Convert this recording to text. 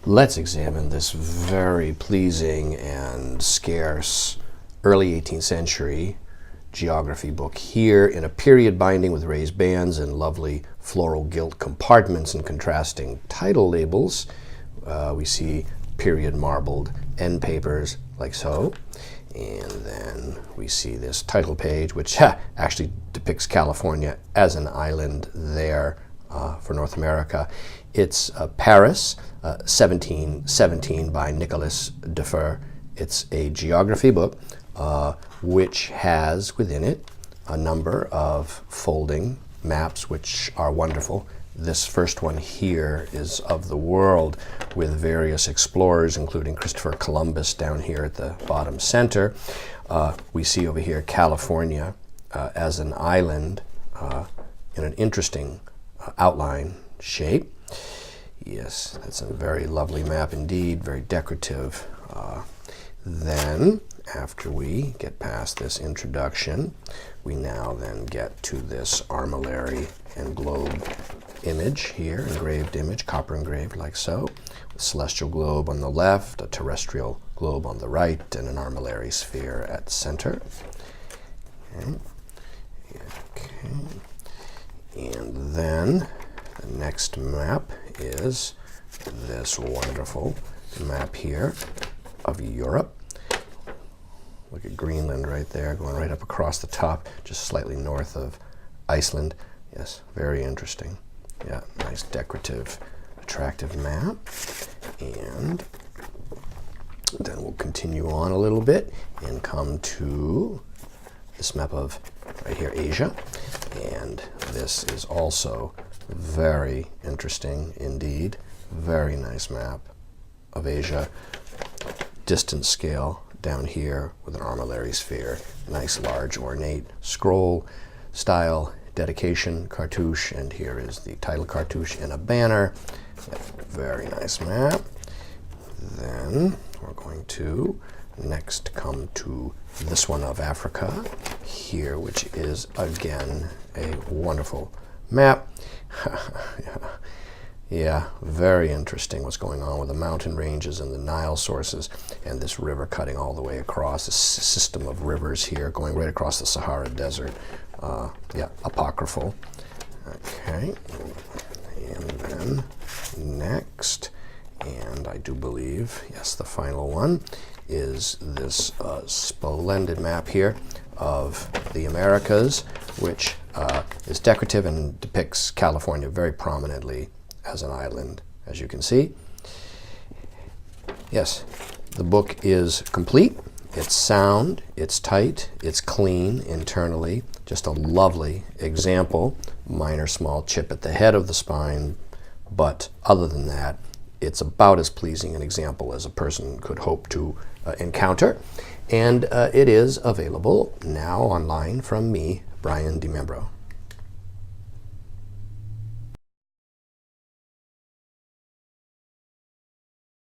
Let's examine this very pleasing and scarce early 18th century geography book here in a period binding with raised bands and lovely floral gilt compartments and contrasting title labels. We see period marbled end papers like so. And then we see this title page, which actually depicts California as an island there for North America. It's Paris, 1717 by Nicolas Dufour. It's a geography book which has within it a number of folding maps which are wonderful. This first one here is of the world with various explorers, including Christopher Columbus down here at the bottom center. We see over here California as an island in an interesting outline shape. Yes, that's a very lovely map indeed, very decorative. Then, after we get past this introduction, we now then get to this armillary and globe image here, engraved image, copper engraved like so. A celestial globe on the left, a terrestrial globe on the right, and an armillary sphere at center. Okay. And then the next map is this wonderful map here of Europe. Look at Greenland right there, going right up across the top, just slightly north of Iceland. Yes, very interesting. Yeah, nice decorative, attractive map. And then we'll continue on a little bit and come to this map of, right here, Asia. And this is also very interesting indeed. Very nice map of Asia. Distance scale down here with an armillary sphere. Nice, large, ornate scroll style dedication cartouche, and here is the title cartouche in a banner. Very nice map. Then we're going to next come to this one of Africa here, which is again a wonderful map. Yeah, very interesting what's going on with the mountain ranges and the Nile sources and this river cutting all the way across, this system of rivers here going right across the Sahara Desert. Yeah, apocryphal. Okay, and then next, and I do believe, yes, the final one is this splendid map here of the Americas, which is decorative and depicts California very prominently as an island, as you can see. Yes, the book is complete. It's sound, it's tight, it's clean internally. Just a lovely example. Minor small chip at the head of the spine, but other than that, it's about as pleasing an example as a person could hope to encounter. And it is available now online from me, Brian DiMembro.